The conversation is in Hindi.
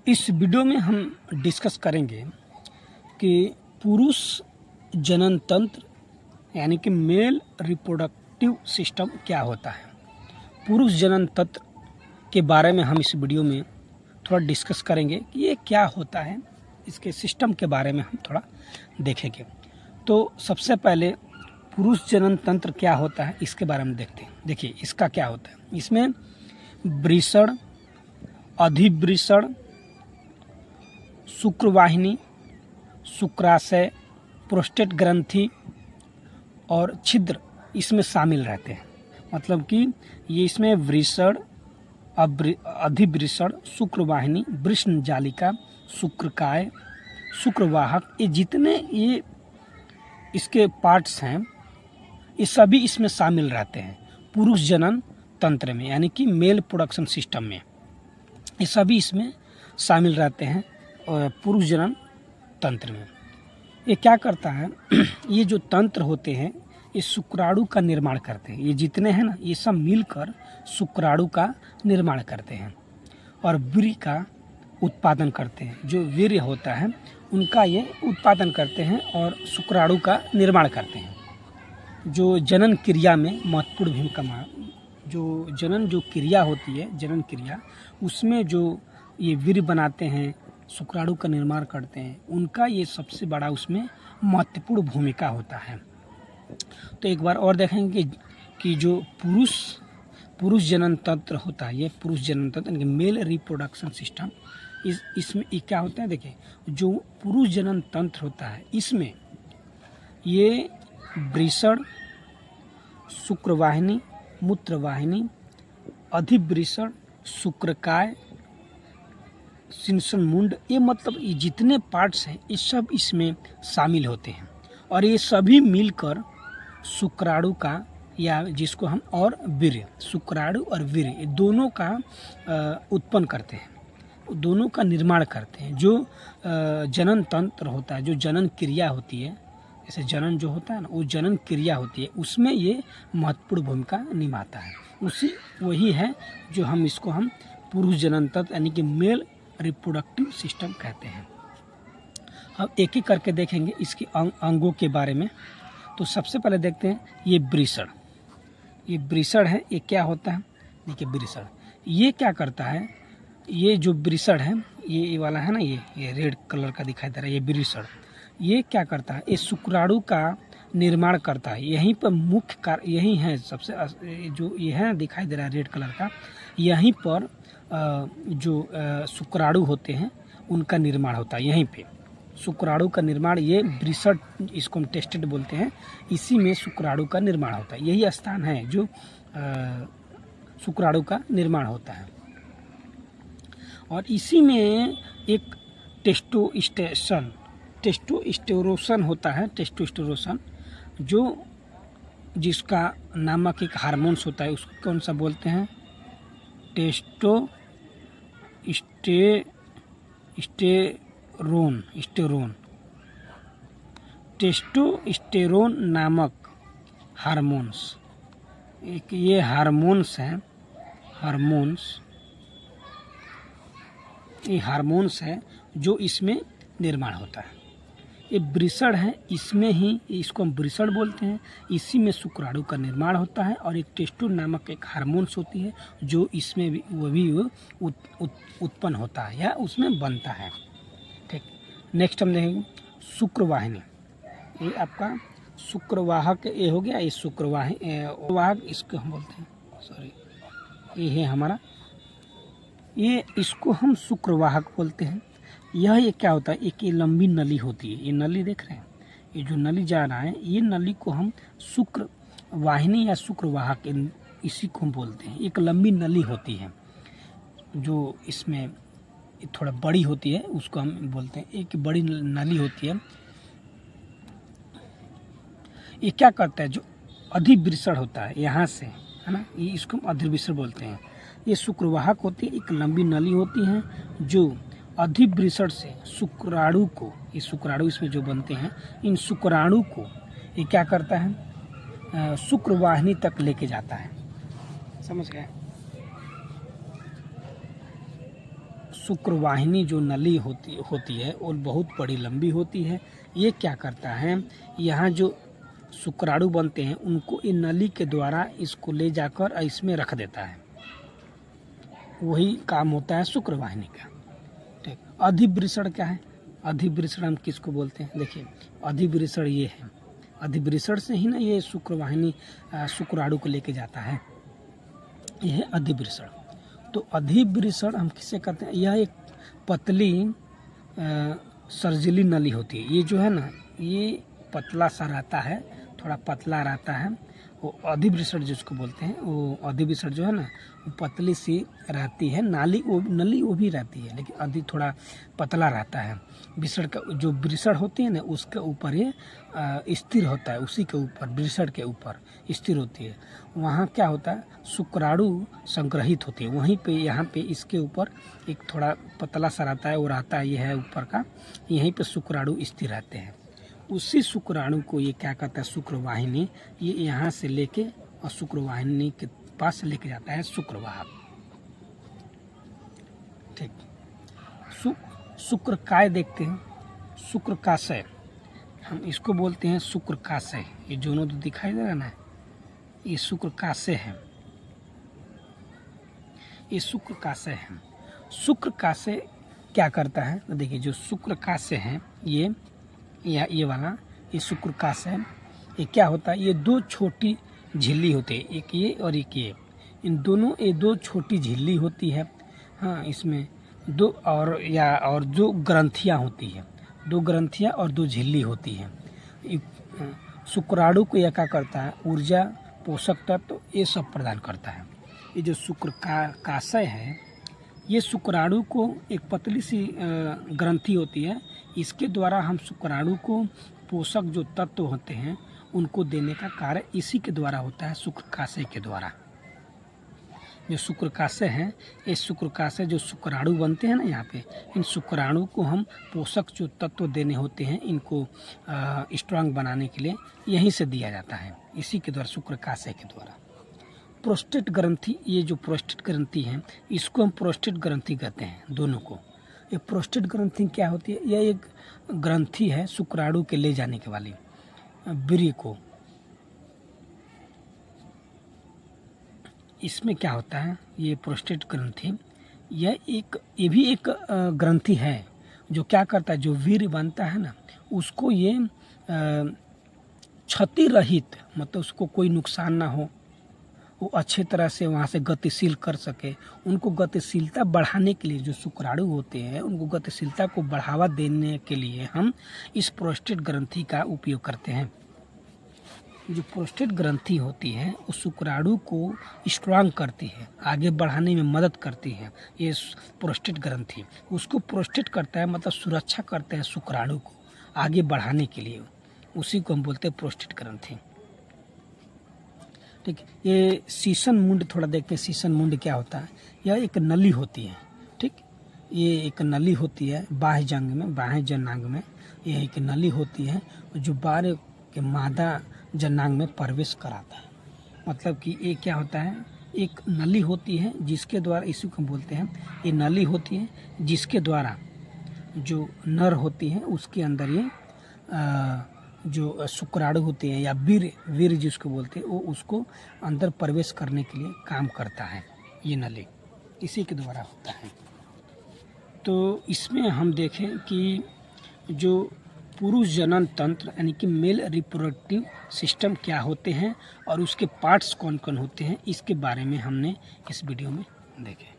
इस वीडियो में हम डिस्कस करेंगे कि पुरुष जनन तंत्र यानी कि मेल रिप्रोडक्टिव सिस्टम क्या होता है। पुरुष जनन तंत्र के बारे में हम इस वीडियो में थोड़ा डिस्कस करेंगे कि ये क्या होता है, इसके सिस्टम के बारे में हम थोड़ा देखेंगे। तो सबसे पहले पुरुष जनन तंत्र क्या होता है इसके बारे में देखते हैं। देखिए इसका क्या होता है, इसमें वृषण, अधिवृषण, शुक्रवाहिनी, शुक्राशय, प्रोस्टेट ग्रंथि और छिद्र इसमें शामिल रहते हैं। मतलब कि ये इसमें वृषण, अधिवृषण, शुक्रवाहिनी, वृषण जालिका, शुक्रकाय, शुक्रवाहक, ये जितने ये इसके पार्ट्स हैं ये सभी इसमें शामिल रहते हैं पुरुष जनन तंत्र में, यानी कि मेल प्रोडक्शन सिस्टम में ये सभी इसमें शामिल रहते हैं। और पुरुष जनन तंत्र में ये क्या करता है, ये जो तंत्र होते हैं ये शुक्राणु का निर्माण करते हैं। ये जितने हैं ना ये सब मिलकर शुक्राणु का निर्माण करते हैं और वीर्य का उत्पादन करते हैं। जो वीर्य होता है उनका ये उत्पादन करते हैं और शुक्राणु का निर्माण करते हैं। जो जनन क्रिया में महत्वपूर्ण भूमिका, जो क्रिया होती है जनन क्रिया, उसमें जो ये वीर्य बनाते हैं, शुक्राणु का निर्माण करते हैं, उनका ये सबसे बड़ा उसमें महत्वपूर्ण भूमिका होता है। तो एक बार और देखेंगे कि जो पुरुष जनन तंत्र होता है, ये पुरुष जनन तंत्र यानी मेल रिप्रोडक्शन सिस्टम, इसमें ये क्या होता है। देखिए जो पुरुष जनन तंत्र होता है इसमें ये वृषण, शुक्रवाहिनी, मूत्रवाहिनी, अधिवृषण, शुक्रकाय, सिंसन मुंड, ये मतलब ये जितने पार्ट्स हैं ये सब इसमें शामिल होते हैं और ये सभी मिलकर शुक्राणु का, या जिसको हम और वीर्य, शुक्राणु और वीर्य ये दोनों का उत्पन्न करते हैं, दोनों का निर्माण करते हैं। जो जनन तंत्र होता है, जो जनन क्रिया होती है, जैसे जनन जो होता है ना, वो जनन क्रिया होती है, उसमें ये महत्वपूर्ण भूमिका निभाता है। वही है जो इसको हम पुरुष जनन तंत्र यानी कि मेल रिप्रोडक्टिव सिस्टम कहते हैं। अब एक एक करके देखेंगे इसके अंगों के बारे में। तो सबसे पहले देखते हैं ये वृषण। ये वृषण है, ये क्या होता है। देखिए वृषण ये क्या करता है, ये जो वृषण है ये वाला है ना, ये रेड कलर का दिखाई दे रहा है, ये वृषण ये क्या करता है, ये शुक्राणु का निर्माण करता है। यहीं पर मुख्य कार्य यही है, सबसे जो ये है दिखाई दे रहा है रेड कलर का, यहीं पर जो शुक्राणु होते हैं उनका निर्माण होता है। यहीं पे शुक्राणु का निर्माण, ये वृषण इसको हम टेस्टेड बोलते हैं, इसी में शुक्राणु का निर्माण होता है। यही स्थान है जो शुक्राणु का निर्माण होता है और इसी में एक टेस्टोस्टेरोन होता है। टेस्टोस्टेरोन जो जिसका नामक एक हार्मोन्स होता है, उसको कौन सा बोलते हैं, टेस्टोस्टेरोन नामक हार्मोन्स, एक ये हार्मोन्स हैं, ये हार्मोन्स है जो इसमें निर्माण होता है। ये वृषण है, इसमें ही इसको हम वृषण बोलते हैं, इसी में शुक्राणु का निर्माण होता है और एक टेस्टो नामक एक हार्मोन्स होती है जो इसमें भी उत्पन्न होता है या उसमें बनता है। ठीक, नेक्स्ट हम देखेंगे शुक्रवाहिनी। ये आपका शुक्रवाहक ये हो गया, ये शुक्रवाहक इसको हम बोलते हैं, सॉरी ये है हमारा, ये इसको हम शुक्रवाहक बोलते हैं। ये क्या होता है, एक ये लंबी नली होती है, ये नली देख रहे हैं, ये जो नली जा रहा है ये नली को हम शुक्रवाहिनी या शुक्रवाहक इसी को हम बोलते हैं। एक लंबी नली होती है जो इसमें थोड़ा बड़ी होती है, उसको हम बोलते हैं, एक बड़ी नली होती है। ये क्या करता है, जो अधिवृषण होता है यहाँ से, है ना, ये इसको हम अधिवृषण बोलते हैं। ये शुक्रवाहक होती है, एक लंबी नली होती है जो अधिवृषण से शुक्राणु को, ये शुक्राणु इसमें जो बनते हैं, इन शुक्राणु को ये क्या करता है, शुक्रवाहिनी तक लेके जाता है। समझ गए। शुक्रवाहिनी जो नली होती है वो बहुत बड़ी लंबी होती है। ये क्या करता है, यहाँ जो शुक्राणु बनते हैं उनको इन नली के द्वारा इसको ले जाकर इसमें रख देता है। वही काम होता है शुक्रवाहिनी का। ठीक, अधिवृषण क्या है? अधिवृषण हम किसको बोलते हैं? देखिए, अधिवृषण ये है, अधिवृषण से ही ना ये शुक्रवाहिनी शुक्राणु को लेके जाता है, यह है अधिवृषण। तो अधिवृषण हम किसे कहते हैं? यह एक पतली सर्जिली नली होती है। ये जो है ना, ये पतला सा रहता है, थोड़ा पतला रहता है। वो अधिवृषण जिसको बोलते हैं, वो अधिवृषण जो है ना वो पतली सी रहती है। नली वो भी रहती है, लेकिन अधि थोड़ा पतला रहता है। वृषण का जो वृषण होती है ना उसके ऊपर ये स्थिर होता है, उसी के ऊपर, वृषण के ऊपर स्थिर होती है। वहाँ क्या होता है, शुक्राणु संग्रहित होती है वहीं पे। यहाँ पे इसके ऊपर एक थोड़ा पतला सा रहता है, वो रहता है, ये है ऊपर का, यहीं पे शुक्राणु स्थिर रहते हैं। उसी शुक्राणु को ये क्या कहता है, शुक्रवाहिनी, ये यहाँ से लेके और शुक्रवाहिनी के पास लेके जाता है शुक्रवाहक। ठीक, शुक्रकाय देखते हैं, शुक्रकाशय हम इसको बोलते हैं, शुक्रकाशय। ये दोनों तो दिखाई दे रहा ना, ये शुक्रकाशय है, ये शुक्रकाशय है। शुक्रकाशय क्या करता है? तो देखिए, जो शुक्रकाशय है ये वाला, ये शुक्रकाशय है। ये क्या होता है, ये दो छोटी झिल्ली होती है, एक ये और एक ये। इन दोनों, ये दो छोटी झिल्ली होती है। हाँ, इसमें दो और जो ग्रंथियाँ होती है, दो ग्रंथियाँ और दो झिल्ली होती है। शुक्राणु को यह क्या करता है, ऊर्जा, पोषक तत्व ये सब प्रदान करता है। ये जो शुक्रकाशय है, ये शुक्राणु को, एक पतली सी ग्रंथि होती है, इसके द्वारा हम शुक्राणु को पोषक जो तत्व होते हैं उनको देने का कार्य इसी के द्वारा होता है, शुक्रकाशय के द्वारा। जो शुक्रकाशय है, ये शुक्रकाशय जो शुक्राणु बनते हैं ना यहाँ पे, इन शुक्राणु को हम पोषक जो तत्व देने होते हैं, इनको स्ट्रांग बनाने के लिए यहीं से दिया जाता है, इसी के द्वारा, शुक्रकाशय के द्वारा। प्रोस्टेट ग्रंथि, ये जो प्रोस्टेट ग्रंथि है इसको हम प्रोस्टेट ग्रंथि कहते हैं, दोनों को। ये प्रोस्टेट ग्रंथि क्या होती है? यह एक ग्रंथि है शुक्राणु के ले जाने के वाली, वीर्य को। इसमें क्या होता है, ये प्रोस्टेट ग्रंथि, ये भी एक ग्रंथि है जो क्या करता है, जो वीर्य बनता है ना उसको ये क्षति रहित, मतलब उसको कोई नुकसान ना हो, वो अच्छे तरह से वहाँ से गतिशील कर सके। उनको गतिशीलता बढ़ाने के लिए, जो शुक्राणु होते हैं उनको गतिशीलता को बढ़ावा देने के लिए हम इस प्रोस्टेट ग्रंथि का उपयोग करते हैं। जो प्रोस्टेट ग्रंथि होती है वो शुक्राणु को स्ट्रांग करती है, आगे बढ़ाने में मदद करती है। ये प्रोस्टेट ग्रंथि उसको प्रोस्टेट करता है, मतलब सुरक्षा करते हैं शुक्राणु को आगे बढ़ाने के लिए, उसी को हम बोलते हैं प्रोस्टेट ग्रंथि। ठीक, ये शीशन मुंड थोड़ा देखते हैं। शीशन मुंड क्या होता है? यह एक नली होती है। ठीक, ये एक नली होती है बाह्य जंग में, बाह्य जनांग में यह एक नली होती है जो बाहर के मादा जनांग में प्रवेश कराता है। मतलब कि ये क्या होता है, एक नली होती है जिसके द्वारा, इसी को बोलते हैं, ये नली होती है जिसके द्वारा जो नर होती है उसके अंदर ये जो शुक्राणु होते हैं या वीर्य जिसको बोलते हैं, वो उसको अंदर प्रवेश करने के लिए काम करता है। ये नली इसी के द्वारा होता है। तो इसमें हम देखें कि जो पुरुष जनन तंत्र यानी कि मेल रिप्रोडक्टिव सिस्टम क्या होते हैं और उसके पार्ट्स कौन कौन होते हैं, इसके बारे में हमने इस वीडियो में देखे।